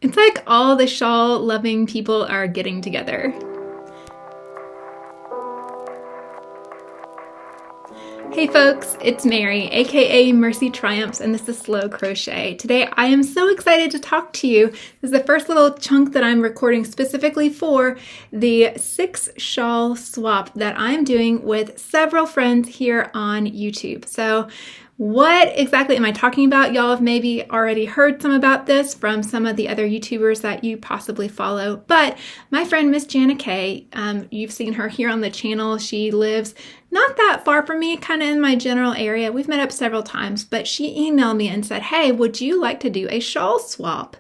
It's like all the shawl loving people are getting together. Hey folks, it's Mary, aka MercyTriumphs, and this is Slow Crochet. Today I am so excited to talk to you. This is the first little chunk that I'm recording specifically for the 6 shawl swap that I'm doing with several friends here on YouTube. So what exactly am I talking about? Y'all have maybe already heard some about this from some of the other YouTubers that you possibly follow, but my friend Miss Janna Kay, you've seen her here on the channel. She lives not that far from me, kind of in my general area. We've met up several times, but she emailed me and said, hey, would you like to do a shawl swap?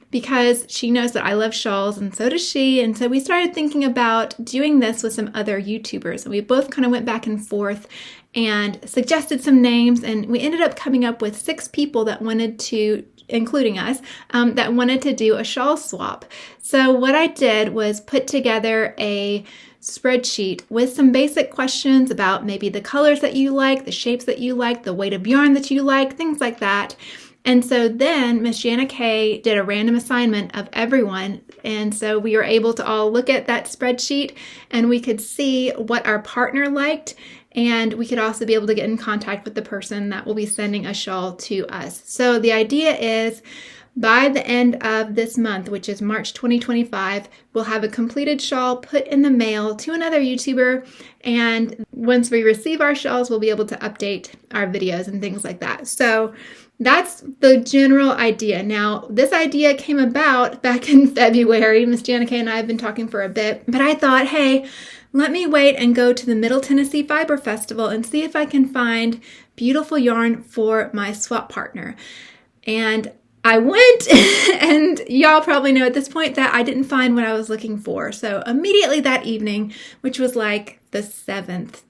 Because she knows that I love shawls and so does she. And so we started thinking about doing this with some other YouTubers. And we both kind of went back and forth and suggested some names. And we ended up coming up with 6 people that wanted to, including us, that wanted to do a shawl swap. So what I did was put together a spreadsheet with some basic questions about maybe the colors that you like, the shapes that you like, the weight of yarn that you like, things like that. And so then Miss Janna Kay did a random assignment of everyone. And so we were able to all look at that spreadsheet and we could see what our partner liked. And we could also be able to get in contact with the person that will be sending a shawl to us. So the idea is by the end of this month, which is March 2025, we'll have a completed shawl put in the mail to another YouTuber. And once we receive our shawls, we'll be able to update our videos and things like that. So that's the general idea. Now, this idea came about back in February. Miss Janna Kay and I have been talking for a bit, but I thought, hey, let me wait and go to the Middle Tennessee Fiber Festival and see if I can find beautiful yarn for my swap partner. And I went, and y'all probably know at this point that I didn't find what I was looking for. So immediately that evening, which was like the 7th,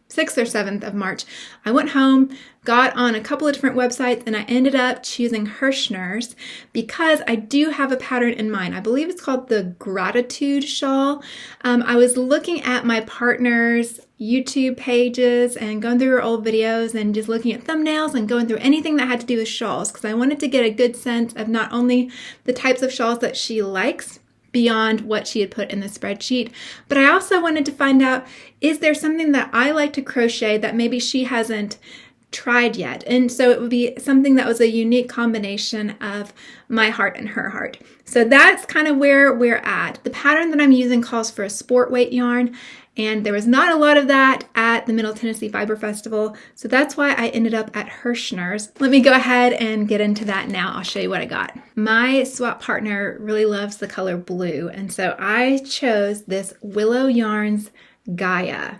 6th or 7th of March, I went home, got on a couple of different websites, and I ended up choosing Hirschner's because I do have a pattern in mind. I believe it's called the Gratitude Shawl. I was looking at my partner's YouTube pages and going through her old videos and just looking at thumbnails and going through anything that had to do with shawls because I wanted to get a good sense of not only the types of shawls that she likes beyond what she had put in the spreadsheet, but I also wanted to find out, is there something that I like to crochet that maybe she hasn't tried yet? And so it would be something that was a unique combination of my heart and her heart. So that's kind of where we're at. The pattern that I'm using calls for a sport weight yarn, and there was not a lot of that at the Middle Tennessee Fiber Festival. So that's why I ended up at Hirschner's. Let me go ahead and get into that now. I'll show you what I got. My swap partner really loves the color blue. And so I chose this Willow Yarns Gaia.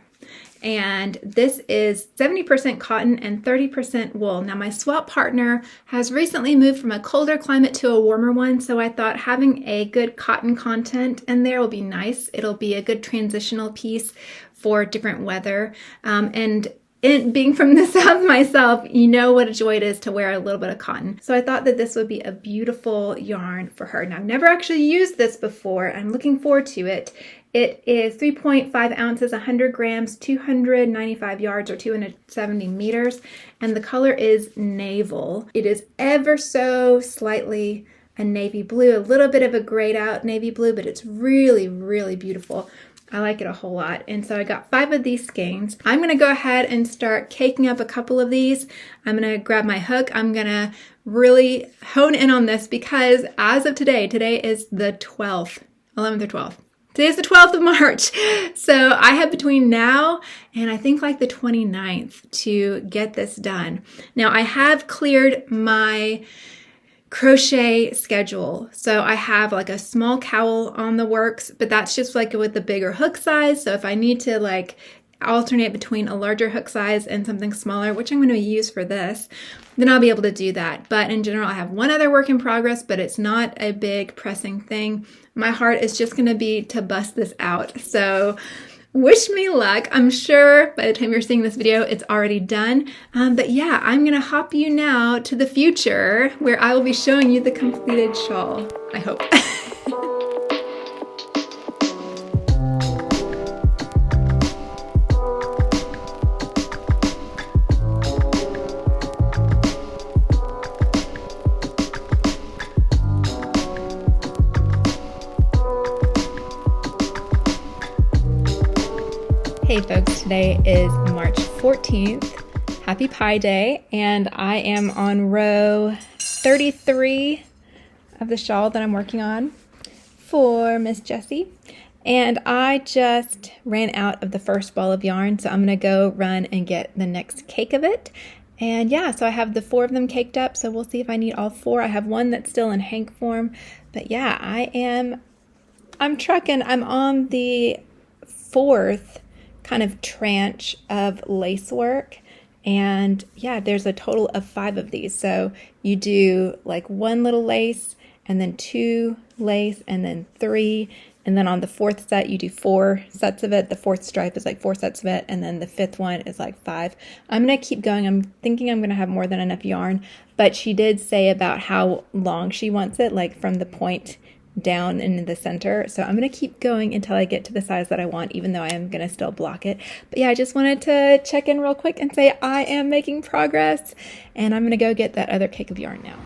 And this is 70% cotton and 30% wool. Now my swap partner has recently moved from a colder climate to a warmer one, so I thought having a good cotton content in there will be nice. It'll be a good transitional piece for different weather. And being from the South myself, you know what a joy it is to wear a little bit of cotton. So I thought that this would be a beautiful yarn for her. Now I've never actually used this before. I'm looking forward to it. It is 3.5 ounces, 100 grams, 295 yards or 270 meters, and the color is navel. It is ever so slightly a navy blue, a little bit of a grayed out navy blue, but it's really, really beautiful. I like it a whole lot. And so I got 5 of these skeins. I'm going to go ahead and start caking up a couple of these. I'm going to grab my hook. I'm going to really hone in on this because as of today is the 12th, 11th or 12th. Today is the 12th of March. So I have between now and I think like the 29th to get this done. Now I have cleared my crochet schedule. So I have like a small cowl on the works, but that's just like with the bigger hook size. So if I need to like alternate between a larger hook size and something smaller, which I'm going to use for this, then I'll be able to do that. But in general, I have one other work in progress, but it's not a big pressing thing. My heart is just going to be to bust this out. So wish me luck. I'm sure by the time you're seeing this video, it's already done. But yeah, I'm going to hop you now to the future where I will be showing you the completed shawl, I hope. Hey folks, today is March 14th. Happy Pi Day, and I am on row 33 of the shawl that I'm working on for Miss Jessie. And I just ran out of the first ball of yarn, so I'm gonna go run and get the next cake of it. And yeah, so I have the 4 of them caked up, so we'll see if I need all 4. I have one that's still in hank form, but yeah, I'm trucking. I'm on the 4th kind of tranche of lace work, and yeah, there's a total of 5 of these. So you do like 1 little lace, and then 2 lace, and then 3, and then on the 4th set you do 4 sets of it. The 4th stripe is like 4 sets of it, and then the 5th one is like 5. I'm gonna keep going. I'm thinking I'm gonna have more than enough yarn, but she did say about how long she wants it, like from the point down in the center. So I'm gonna keep going until I get to the size that I want, even though I am gonna still block it. But yeah, I just wanted to check in real quick and say I am making progress, and I'm gonna go get that other cake of yarn now.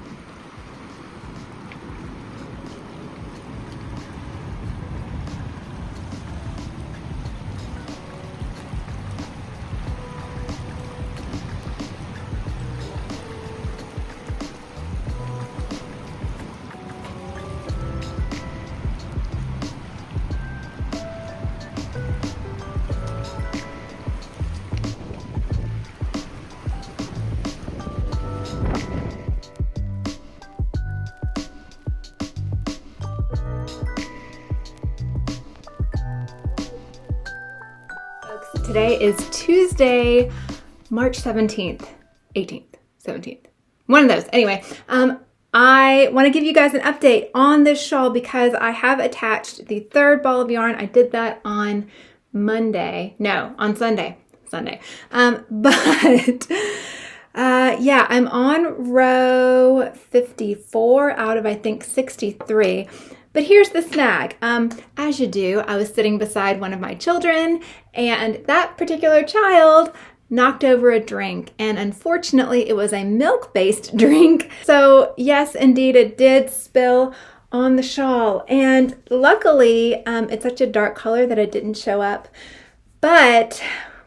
Today is Tuesday, March 17th, 18th, 17th, one of those. Anyway, I want to give you guys an update on this shawl because I have attached the 3rd ball of yarn. I did that on Monday. No, on Sunday. Yeah, I'm on row 54 out of, I think, 63. But here's the snag. As you do, I was sitting beside one of my children, and that particular child knocked over a drink, and unfortunately it was a milk-based drink. So yes, indeed, it did spill on the shawl, and luckily it's such a dark color that it didn't show up. But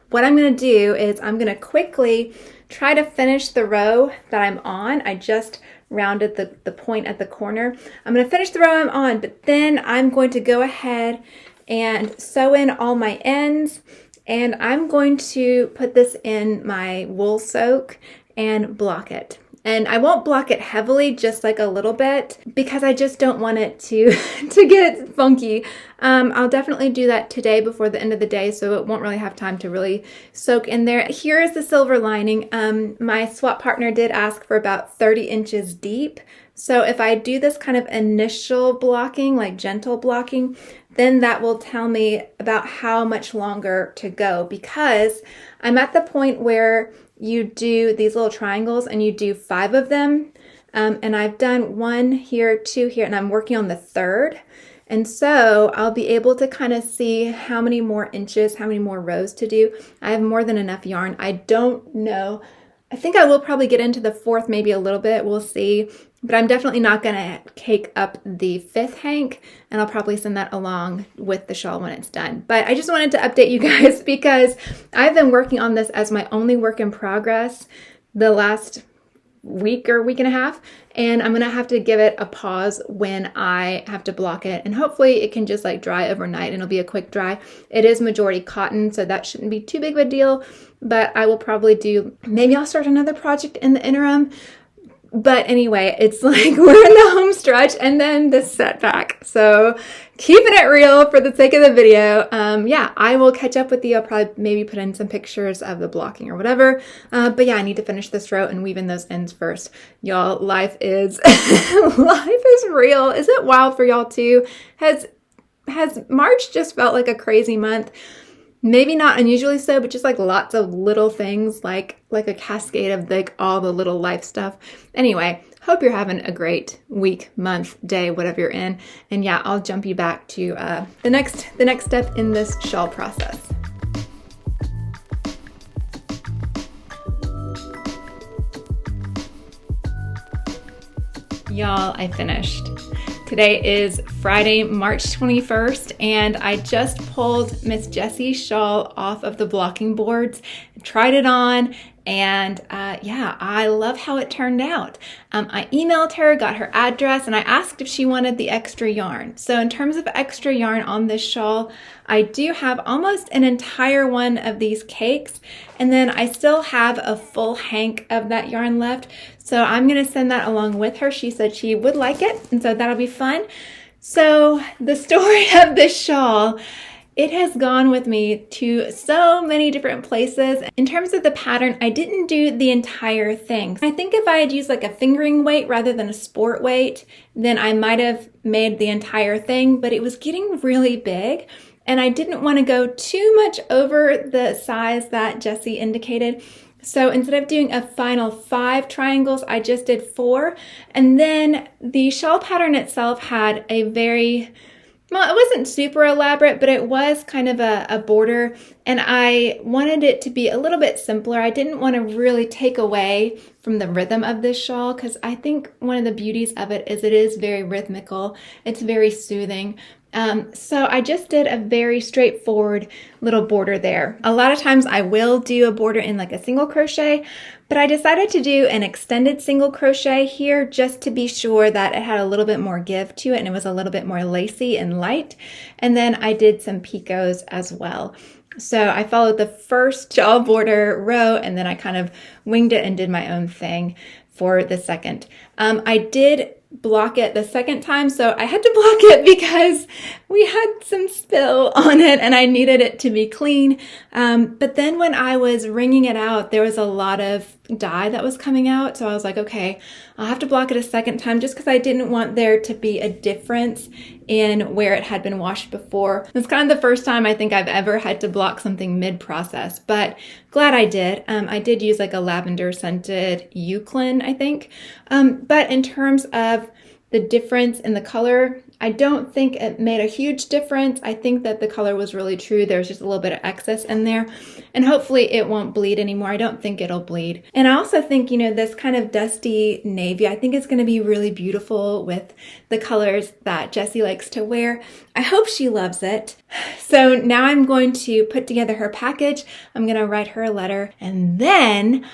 what I'm gonna do is I'm gonna quickly try to finish the row that I'm on. I just rounded the point at the corner. I'm going to finish the row I'm on, but then I'm going to go ahead and sew in all my ends, and I'm going to put this in my wool soak and block it. And I won't block it heavily, just like a little bit, because I just don't want it to get funky. I'll definitely do that today before the end of the day, so it won't really have time to really soak in there. Here is the silver lining. My swap partner did ask for about 30 inches deep. So if I do this kind of initial blocking, like gentle blocking, then that will tell me about how much longer to go, because I'm at the point where you do these little triangles and you do 5 of them. And I've done 1 here, 2 here, and I'm working on the 3rd. And so I'll be able to kind of see how many more inches, how many more rows to do. I have more than enough yarn. I don't know. I think I will probably get into the 4th maybe a little bit. We'll see. But I'm definitely not going to cake up the 5th hank, and I'll probably send that along with the shawl when it's done. But I just wanted to update you guys because I've been working on this as my only work in progress the last week or week and a half, and I'm gonna have to give it a pause when I have to block it, and hopefully it can just like dry overnight and it'll be a quick dry. It is majority cotton, so that shouldn't be too big of a deal, but I will probably maybe I'll start another project in the interim. But anyway, it's like we're in the home stretch and then the setback. So keeping it real for the sake of the video. Yeah, I will catch up with you. I'll probably maybe put in some pictures of the blocking or whatever. But yeah, I need to finish this row and weave in those ends first. Y'all, life is real. Is it wild for y'all too? Has March just felt like a crazy month? Maybe not unusually so, but just like lots of little things, like a cascade of like all the little life stuff. Anyway, hope you're having a great week, month, day, whatever you're in. And yeah, I'll jump you back to the next step in this shawl process. Y'all, I finished. Today is Friday, March 21st, and I just pulled Miss Jessie's shawl off of the blocking boards, tried it on, and yeah, I love how it turned out. I emailed her, got her address, and I asked if she wanted the extra yarn. So in terms of extra yarn on this shawl, I do have almost an entire one of these cakes, and then I still have a full hank of that yarn left. So I'm gonna send that along with her. She said she would like it, and so that'll be fun. So the story of this shawl, it has gone with me to so many different places. In terms of the pattern, I didn't do the entire thing. I think if I had used like a fingering weight rather than a sport weight, then I might have made the entire thing, but it was getting really big and I didn't want to go too much over the size that Jessie indicated. So instead of doing a final 5 triangles, I just did 4. And then the shawl pattern itself had a very, well, it wasn't super elaborate, but it was kind of a border, and I wanted it to be a little bit simpler. I didn't want to really take away from the rhythm of this shawl, because I think one of the beauties of it is very rhythmical. It's very soothing. So I just did a very straightforward little border there. A lot of times I will do a border in like a single crochet, but I decided to do an extended single crochet here just to be sure that it had a little bit more give to it and it was a little bit more lacy and light. And then I did some picots as well. So I followed the first shawl border row and then I kind of winged it and did my own thing for the second. I did block it the second time, so I had to block it because we had some spill on it and I needed it to be clean. But then when I was wringing it out, there was a lot of dye that was coming out, so I was like, okay, I'll have to block it a second time just because I didn't want there to be a difference in where it had been washed before. It's kind of the first time I think I've ever had to block something mid-process, but glad I did. I did use like a lavender scented Euclid, I think. But in terms of the difference in the color, I don't think it made a huge difference. I think that the color was really true. There's just a little bit of excess in there, and hopefully it won't bleed anymore. I don't think it'll bleed. And I also think, you know, this kind of dusty navy, I think it's going to be really beautiful with the colors that Jessie likes to wear. I hope she loves it. So now I'm going to put together her package. I'm going to write her a letter, and then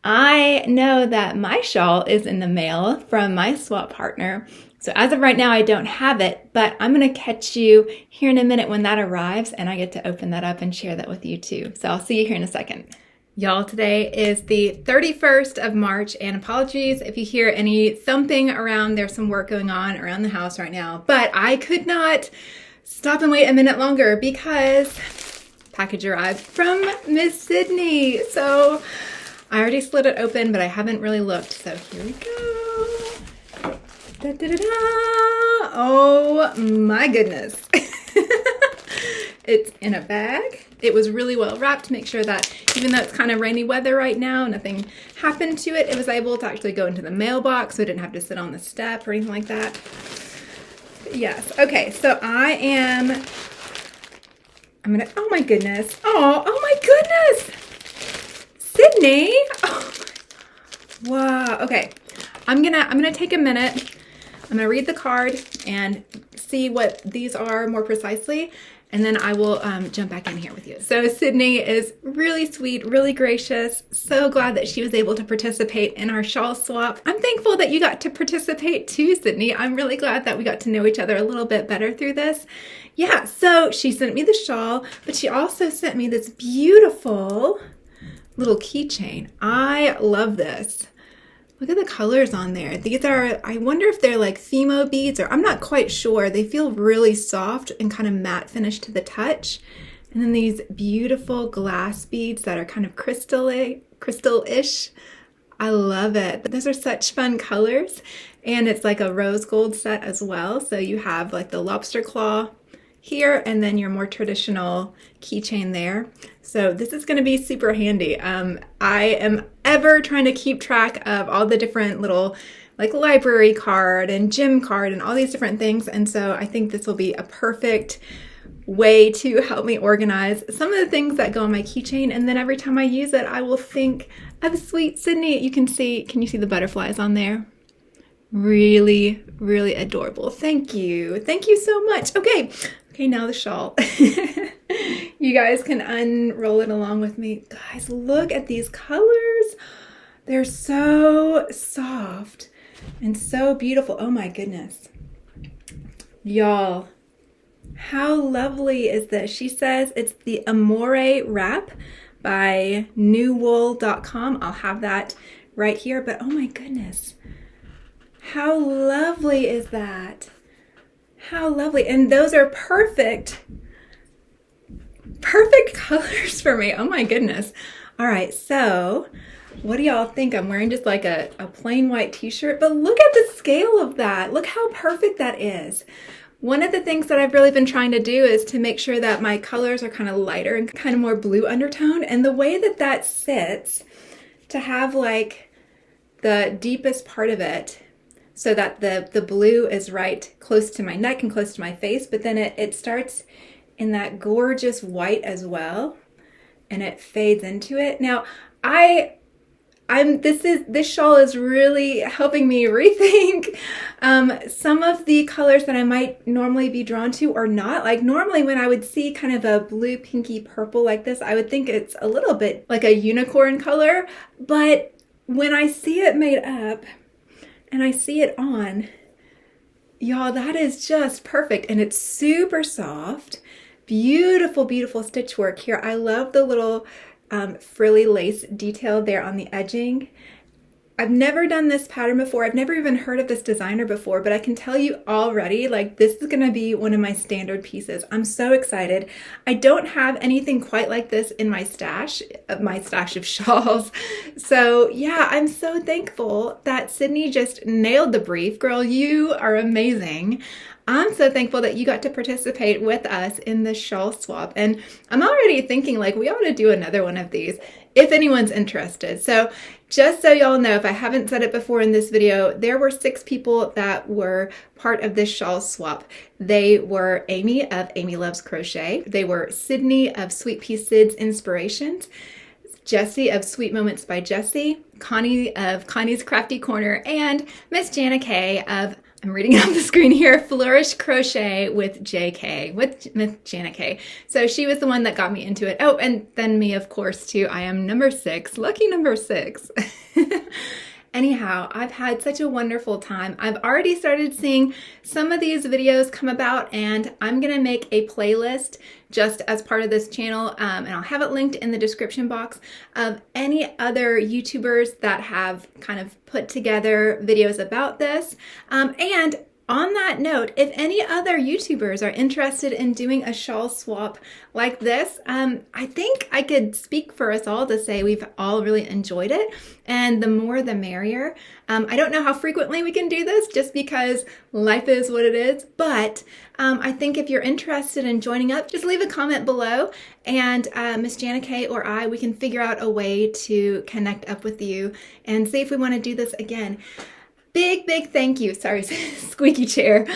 I know that my shawl is in the mail from my swap partner. So as of right now, I don't have it, but I'm going to catch you here in a minute when that arrives and I get to open that up and share that with you too. So I'll see you here in a second. Y'all, today is the 31st of March, and apologies if you hear any thumping around. There's some work going on around the house right now, but I could not stop and wait a minute longer because package arrived from Miss Cydney. So I already slid it open, but I haven't really looked. So here we go. Da, da, da, da. Oh my goodness. It's in a bag. It was really well wrapped to make sure that even though it's kind of rainy weather right now, nothing happened to it. It was able to actually go into the mailbox, so it didn't have to sit on the step or anything like that. Yes. Okay. So I'm gonna, oh my goodness. Oh my goodness. Cydney. Oh my, wow. Okay. I'm gonna take a minute. I'm gonna read the card and see what these are more precisely, and then I will jump back in here with you. So Cydney is really sweet, really gracious. So glad that she was able to participate in our shawl swap. I'm thankful that you got to participate too, Cydney. I'm really glad that we got to know each other a little bit better through this. Yeah, so she sent me the shawl, but she also sent me this beautiful little keychain. I love this. Look at the colors on there. These are, I wonder if they're like Fimo beads, or I'm not quite sure. They feel really soft and kind of matte finish to the touch. And then these beautiful glass beads that are kind of crystal-ish. I love it. Those are such fun colors. And it's like a rose gold set as well. So you have like the lobster claw here, and then your more traditional keychain there. So this is going to be super handy. I am ever trying to keep track of all the different little like library card and gym card and all these different things. And so I think this will be a perfect way to help me organize some of the things that go on my keychain. And then every time I use it, I will think of sweet Cydney. Can you see the butterflies on there? Really, really adorable. Thank you. Thank you so much. Okay, now the shawl. You guys can unroll it along with me. Guys, look at these colors. They're so soft and so beautiful. Oh my goodness. Y'all, how lovely is this? She says it's the Amore wrap by newwool.com. I'll have that right here, but oh my goodness. How lovely is that? How lovely. And those are perfect colors for me. Oh my goodness. All right, so what do y'all think? I'm wearing just like a plain white t-shirt, but look at the scale of that. Look how perfect that is. One of the things that I've really been trying to do is to make sure that my colors are kind of lighter and kind of more blue undertone. And the way that that sits, to have like the deepest part of it so that the blue is right close to my neck and close to my face, but then it starts in that gorgeous white as well, and it fades into it. Now, this shawl is really helping me rethink some of the colors that I might normally be drawn to or not. Like normally when I would see kind of a blue, pinky, purple like this, I would think it's a little bit like a unicorn color. But when I see it made up and I see it on, y'all, that is just perfect. And it's super soft. Beautiful, beautiful stitch work here. I love the little frilly lace detail there on the edging. I've never done this pattern before. I've never even heard of this designer before, but I can tell you already, like, this is gonna be one of my standard pieces. I'm so excited. I don't have anything quite like this in my stash of shawls. So yeah, I'm so thankful that Cydney just nailed the brief. Girl, you are amazing. I'm so thankful that you got to participate with us in this shawl swap. And I'm already thinking like we ought to do another one of these if anyone's interested. So just so y'all know, if I haven't said it before in this video, there were 6 people that were part of this shawl swap. They were Amy of Amy Loves Crochet. They were Cydney of Sweet Pea Sid's Inspirations, Jessie of Sweet Moments by Jessie, Connie of Connie's Crafty Corner, and Miss Janna Kay of, I'm reading off the screen here, Flourish Crochet with JK, with Miss Janna Kay. So she was the one that got me into it. Oh, and then me, of course, too. I am number 6, lucky number 6. Anyhow, I've had such a wonderful time. I've already started seeing some of these videos come about, and I'm gonna make a playlist just as part of this channel, and I'll have it linked in the description box of any other YouTubers that have kind of put together videos about this. And on that note, if any other YouTubers are interested in doing a shawl swap like this, I think I could speak for us all to say we've all really enjoyed it, and the more the merrier. I don't know how frequently we can do this just because life is what it is, but I think if you're interested in joining up, just leave a comment below, and Miss Janna Kay or we can figure out a way to connect up with you and see if we want to do this again. Big thank you, sorry, squeaky chair.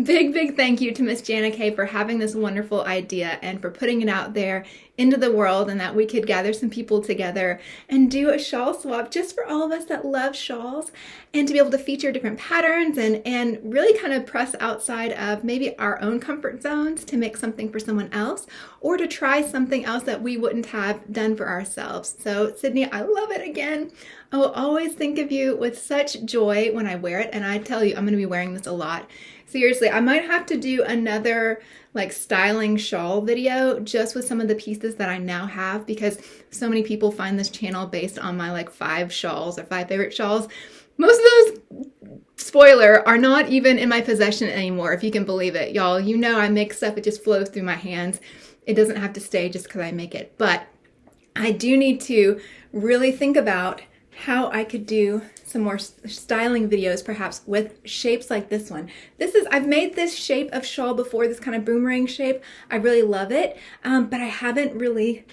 Big thank you to Miss Janna Kay for having this wonderful idea and for putting it out there into the world, and that we could gather some people together and do a shawl swap just for all of us that love shawls, and to be able to feature different patterns and really kind of press outside of maybe our own comfort zones to make something for someone else, or to try something else that we wouldn't have done for ourselves. So Cydney, I love it again. I will always think of you with such joy when I wear it, and I tell you, I'm going to be wearing this a lot. Seriously, I might have to do another like styling shawl video just with some of the pieces that I now have, because so many people find this channel based on my like 5 shawls or 5 favorite shawls. Most of those, spoiler, are not even in my possession anymore, if you can believe it. Y'all, you know I make stuff, it just flows through my hands. It doesn't have to stay just because I make it. But I do need to really think about how I could do some more styling videos perhaps with shapes like this one. I've made this shape of shawl before, this kind of boomerang shape. I really love it, but I haven't really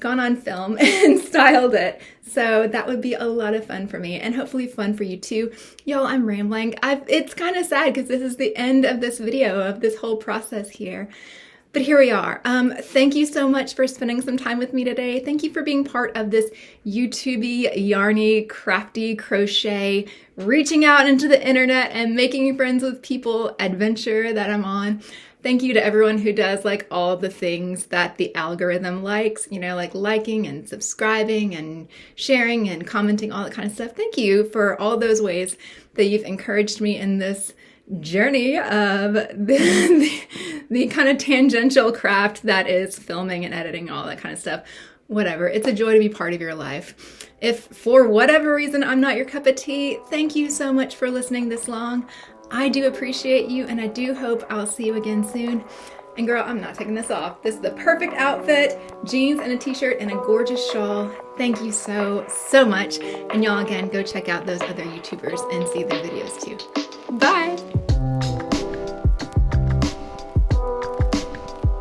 gone on film and styled it. So that would be a lot of fun for me, and hopefully fun for you too. Y'all, I'm rambling. It's kind of sad because this is the end of this video, of this whole process here. But here we are. Thank you so much for spending some time with me today. Thank you for being part of this YouTubey, yarny, crafty crochet, reaching out into the internet and making friends with people adventure that I'm on. Thank you to everyone who does like all the things that the algorithm likes, you know, like liking and subscribing and sharing and commenting, all that kind of stuff. Thank you for all those ways that you've encouraged me in this journey of the kind of tangential craft that is filming and editing, all that kind of stuff. Whatever, it's a joy to be part of your life. If for whatever reason I'm not your cup of tea, thank you so much for listening this long. I do appreciate you, and I do hope I'll see you again soon. And girl, I'm not taking this off. This is the perfect outfit, jeans and a t-shirt and a gorgeous shawl. Thank you so much. And y'all, again, go check out those other YouTubers and see their videos too. Bye.